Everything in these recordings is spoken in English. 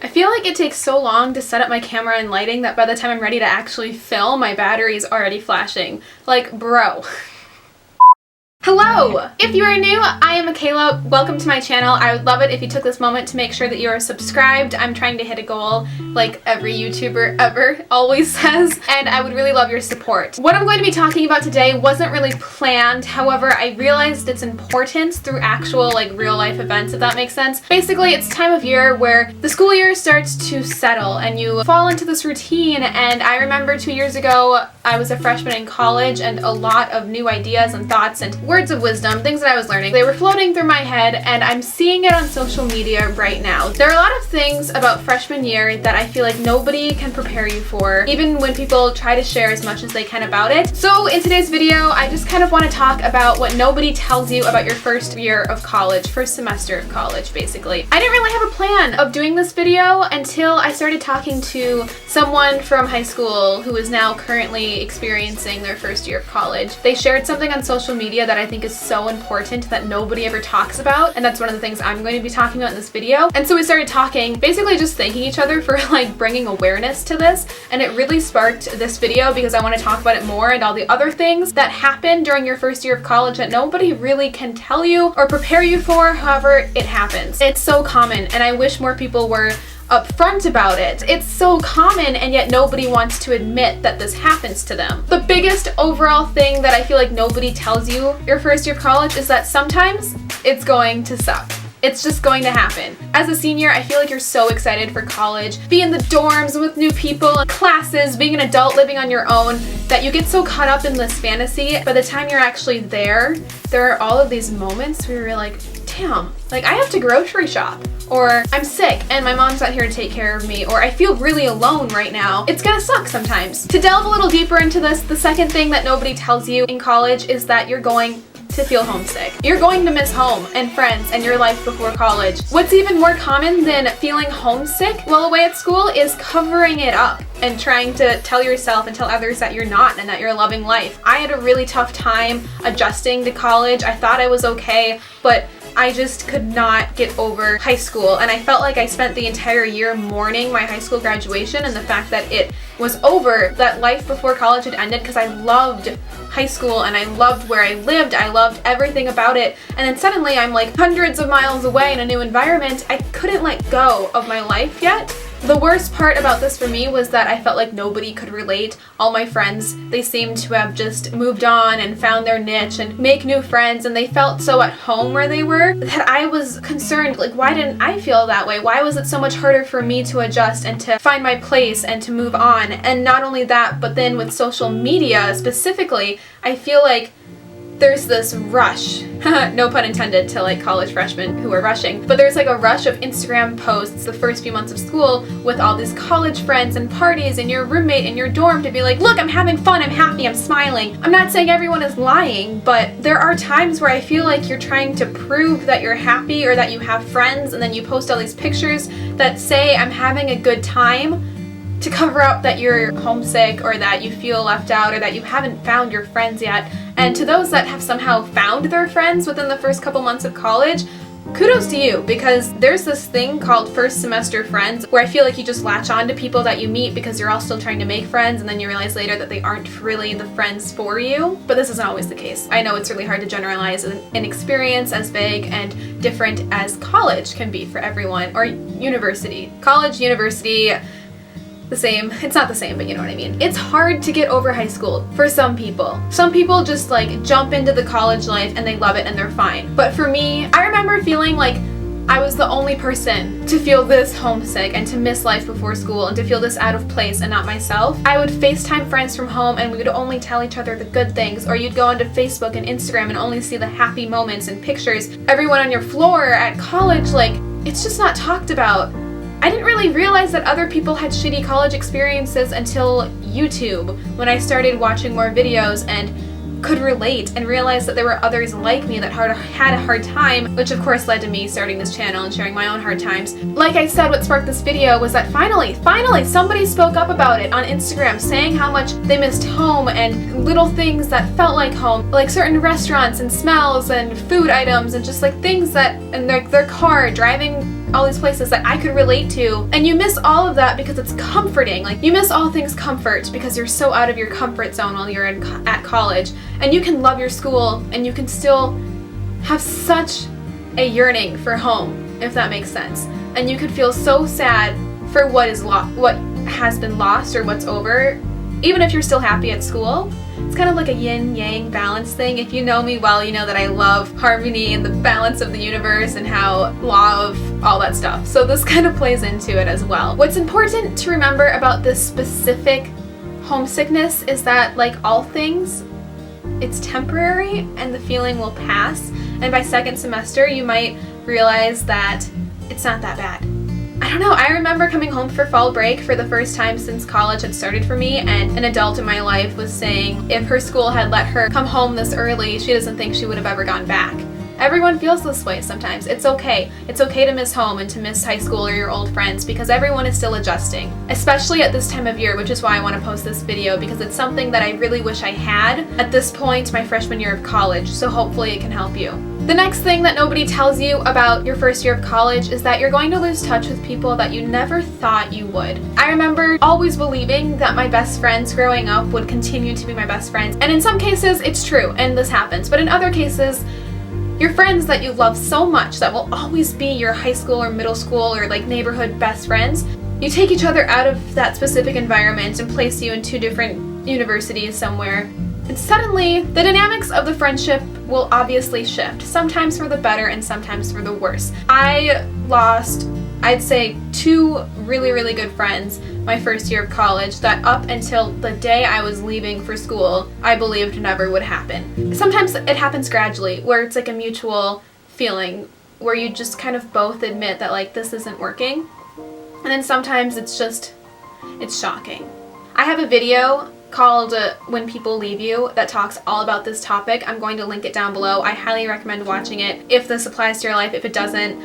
I feel like it takes so long to set up my camera and lighting that by the time I'm ready to actually film, my battery is already flashing. Like, bro. Hello! If you are new, I am Makayla. Welcome to my channel. I would love it if you took this moment to make sure that you are subscribed. I'm trying to hit a goal like every YouTuber ever always says, and I would really love your support. What I'm going to be talking about today wasn't really planned, however, I realized its importance through actual like real life events, if that makes sense. Basically, it's time of year where the school year starts to settle and you fall into this routine, and I remember 2 years ago I was a freshman in college and a lot of new ideas and thoughts and words of wisdom, things that I was learning, they were floating through my head, and I'm seeing it on social media right now. There are a lot of things about freshman year that I feel like nobody can prepare you for, even when people try to share as much as they can about it. So in today's video, I just kind of want to talk about what nobody tells you about your first year of college, first semester of college, basically. I didn't really have a plan of doing this video until I started talking to someone from high school who is now currently experiencing their first year of college. They shared something on social media that I think is so important that nobody ever talks about, and that's one of the things I'm going to be talking about in this video. And so we started talking, basically just thanking each other for like bringing awareness to this, and it really sparked this video because I want to talk about it more and all the other things that happen during your first year of college that nobody really can tell you or prepare you for. However, it happens. It's so common, and I wish more people were upfront about it. It's so common, and yet nobody wants to admit that this happens to them. The biggest overall thing that I feel like nobody tells you your first year of college is that sometimes it's going to suck. It's just going to happen. As a senior, I feel like you're so excited for college, be in the dorms with new people, classes, being an adult, living on your own, that you get so caught up in this fantasy. By the time you're actually there are all of these moments where you're like, damn, like I have to grocery shop, or I'm sick and my mom's not here to take care of me, or I feel really alone right now. It's gonna suck sometimes. To delve a little deeper into this, the second thing that nobody tells you in college is that you're going to feel homesick. You're going to miss home and friends and your life before college. What's even more common than feeling homesick while away at school is covering it up and trying to tell yourself and tell others that you're not and that you're loving life. I had a really tough time adjusting to college. I thought I was okay, but I just could not get over high school, and I felt like I spent the entire year mourning my high school graduation and the fact that it was over, that life before college had ended, because I loved high school and I loved where I lived, I loved everything about it, and then suddenly I'm like hundreds of miles away in a new environment. I couldn't let go of my life yet. The worst part about this for me was that I felt like nobody could relate. All my friends, they seemed to have just moved on and found their niche and make new friends, and they felt so at home where they were that I was concerned, like, why didn't I feel that way? Why was it so much harder for me to adjust and to find my place and to move on? And not only that, but then with social media specifically, I feel like there's this rush, no pun intended, to like college freshmen who are rushing, but there's like a rush of Instagram posts the first few months of school with all these college friends and parties and your roommate in your dorm to be like, look, I'm having fun, I'm happy, I'm smiling. I'm not saying everyone is lying, but there are times where I feel like you're trying to prove that you're happy or that you have friends, and then you post all these pictures that say I'm having a good time to cover up that you're homesick or that you feel left out or that you haven't found your friends yet. And to those that have somehow found their friends within the first couple months of college, kudos to you, because there's this thing called first semester friends where I feel like you just latch on to people that you meet because you're all still trying to make friends, and then you realize later that they aren't really the friends for you. But this isn't always the case. I know it's really hard to generalize an experience as big and different as college can be for everyone, or university. College, university, the same. It's not the same, but you know what I mean. It's hard to get over high school for some people. Some people just like jump into the college life and they love it and they're fine. But for me, I remember feeling like I was the only person to feel this homesick and to miss life before school and to feel this out of place and not myself. I would FaceTime friends from home and we would only tell each other the good things, or you'd go onto Facebook and Instagram and only see the happy moments and pictures. Everyone on your floor at college, like, it's just not talked about. I didn't really realize that other people had shitty college experiences until YouTube, when I started watching more videos and could relate and realize that there were others like me that had a hard time, which of course led to me starting this channel and sharing my own hard times. Like I said, what sparked this video was that finally somebody spoke up about it on Instagram, saying how much they missed home and little things that felt like home, like certain restaurants and smells and food items and just like things that, and their car, driving all these places that I could relate to, and you miss all of that because it's comforting. Like, you miss all things comfort because you're so out of your comfort zone while you're at college, and you can love your school and you can still have such a yearning for home, if that makes sense. And you could feel so sad for what has been lost or what's over, even if you're still happy at school. It's kind of like a yin-yang balance thing. If you know me well, you know that I love harmony and the balance of the universe and how law of all that stuff. So this kind of plays into it as well. What's important to remember about this specific homesickness is that, like all things, it's temporary and the feeling will pass. And by second semester, you might realize that it's not that bad. I don't know, I remember coming home for fall break for the first time since college had started for me, and an adult in my life was saying if her school had let her come home this early, she doesn't think she would have ever gone back. Everyone feels this way sometimes. It's okay. It's okay to miss home and to miss high school or your old friends because everyone is still adjusting. Especially at this time of year, which is why I want to post this video, because it's something that I really wish I had at this point, my freshman year of college, so hopefully it can help you. The next thing that nobody tells you about your first year of college is that you're going to lose touch with people that you never thought you would. I remember always believing that my best friends growing up would continue to be my best friends, and in some cases it's true and this happens, but in other cases your friends that you love so much that will always be your high school or middle school or like neighborhood best friends, you take each other out of that specific environment and place you in two different universities somewhere, and suddenly the dynamics of the friendship will obviously shift, sometimes for the better and sometimes for the worse. I lost, I'd say, 2 really, really good friends my first year of college that up until the day I was leaving for school, I believed never would happen. Sometimes it happens gradually, where it's like a mutual feeling, where you just kind of both admit that like this isn't working. And then sometimes it's shocking. I have a video called When People Leave You that talks all about this topic. I'm going to link it down below. I highly recommend watching it if this applies to your life. If it doesn't,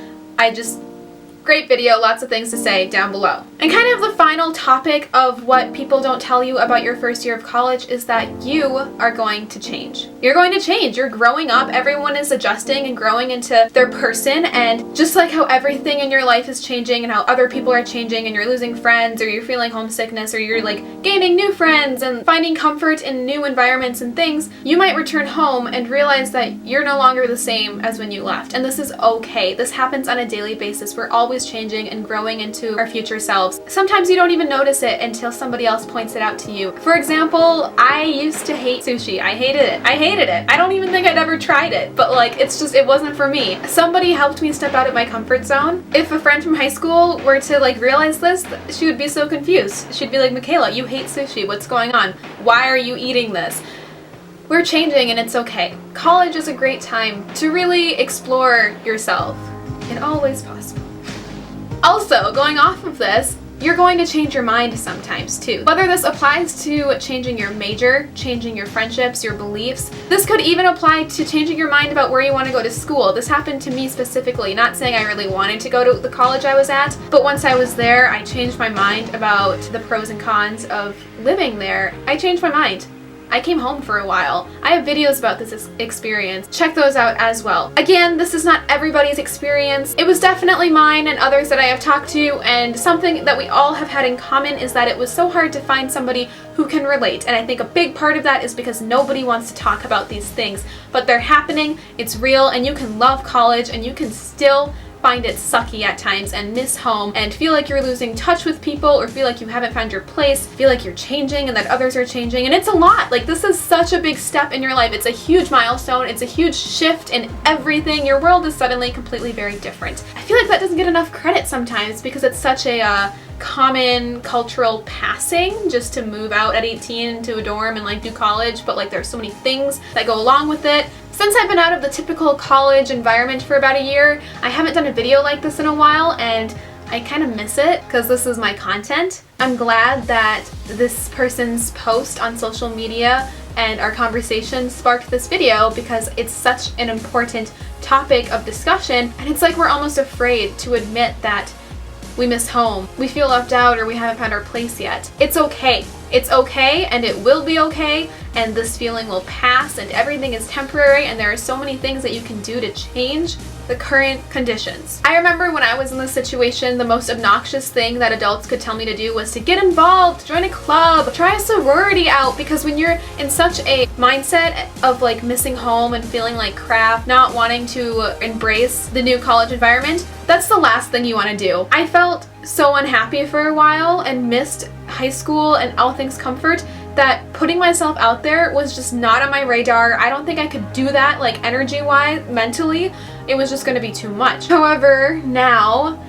great video, lots of things to say down below. And kind of the final topic of what people don't tell you about your first year of college is that you are going to change. You're going to change. You're growing up. Everyone is adjusting and growing into their person, and just like how everything in your life is changing and how other people are changing and you're losing friends or you're feeling homesickness or you're like gaining new friends and finding comfort in new environments and things, you might return home and realize that you're no longer the same as when you left. And this is okay. This happens on a daily basis. We're always changing and growing into our future selves. Sometimes you don't even notice it until somebody else points it out to you. For example, I used to hate sushi. I hated it. I don't even think I'd ever tried it, but like it wasn't for me. Somebody helped me step out of my comfort zone. If a friend from high school were to like realize this, she would be so confused. She'd be like, Makayla, you hate sushi. What's going on? Why are you eating this? We're changing and it's okay. College is a great time to really explore yourself in all ways possible. Also, going off of this, you're going to change your mind sometimes too. Whether this applies to changing your major, changing your friendships, your beliefs, this could even apply to changing your mind about where you want to go to school. This happened to me specifically, not saying I really wanted to go to the college I was at, but once I was there, I changed my mind about the pros and cons of living there. I changed my mind. I came home for a while. I have videos about this experience. Check those out as well. Again, this is not everybody's experience. It was definitely mine and others that I have talked to, and something that we all have had in common is that it was so hard to find somebody who can relate. And I think a big part of that is because nobody wants to talk about these things, but they're happening, it's real, and you can love college and you can still find it sucky at times and miss home and feel like you're losing touch with people or feel like you haven't found your place, feel like you're changing and that others are changing, and it's a lot. Like, this is such a big step in your life. It's a huge milestone. It's a huge shift in everything. Your world is suddenly completely very different. I feel like that doesn't get enough credit sometimes because it's such a common cultural passing just to move out at 18 into a dorm and like do college, but like there's so many things that go along with it. Since I've been out of the typical college environment for about a year, I haven't done a video like this in a while, and I kind of miss it because this is my content. I'm glad that this person's post on social media and our conversation sparked this video because it's such an important topic of discussion, and it's like we're almost afraid to admit that we miss home, we feel left out, or we haven't found our place yet. It's okay. It's okay, and it will be okay, and this feeling will pass, and everything is temporary, and there are so many things that you can do to change the current conditions. I remember when I was in this situation, the most obnoxious thing that adults could tell me to do was to get involved, join a club, try a sorority out, because when you're in such a mindset of like missing home and feeling like crap, not wanting to embrace the new college environment, that's the last thing you want to do. I felt so unhappy for a while and missed high school and all things comfort that putting myself out there was just not on my radar. I don't think I could do that, like energy-wise, mentally. It was just going to be too much. However, now,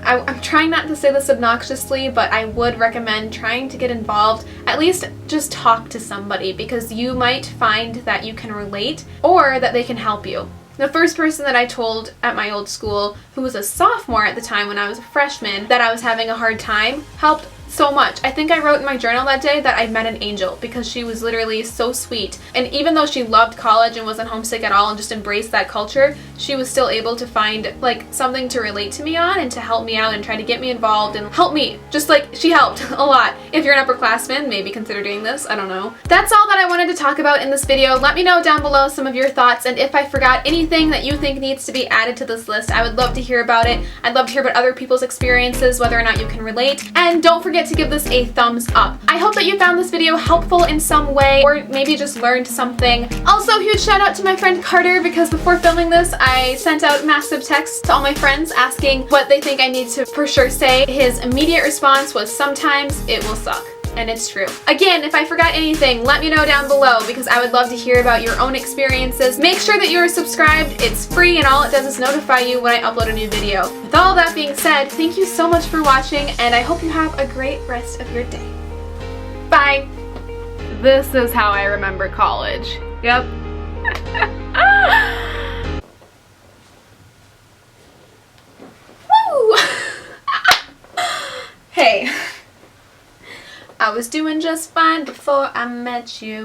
I'm trying not to say this obnoxiously, but I would recommend trying to get involved. At least just talk to somebody, because you might find that you can relate or that they can help you. The first person that I told at my old school, who was a sophomore at the time when I was a freshman, that I was having a hard time, helped so much. I think I wrote in my journal that day that I met an angel, because she was literally so sweet. And even though she loved college and wasn't homesick at all and just embraced that culture, she was still able to find like something to relate to me on and to help me out and try to get me involved and help me, just like she helped a lot. If you're an upperclassman, maybe consider doing this, I don't know. That's all that I wanted to talk about in this video. Let me know down below some of your thoughts, and if I forgot anything that you think needs to be added to this list, I would love to hear about it. I'd love to hear about other people's experiences, whether or not you can relate, and don't forget to give this a thumbs up. I hope that you found this video helpful in some way, or maybe just learned something. Also, huge shout out to my friend Carter, because before filming this, I sent out massive texts to all my friends asking what they think I need to for sure say. His immediate response was, sometimes it will suck. And it's true. Again, if I forgot anything, let me know down below, because I would love to hear about your own experiences. Make sure that you are subscribed. It's free, and all it does is notify you when I upload a new video. With all that being said, thank you so much for watching, and I hope you have a great rest of your day. Bye! This is how I remember college. Yep. Woo! Hey. I was doing just fine before I met you.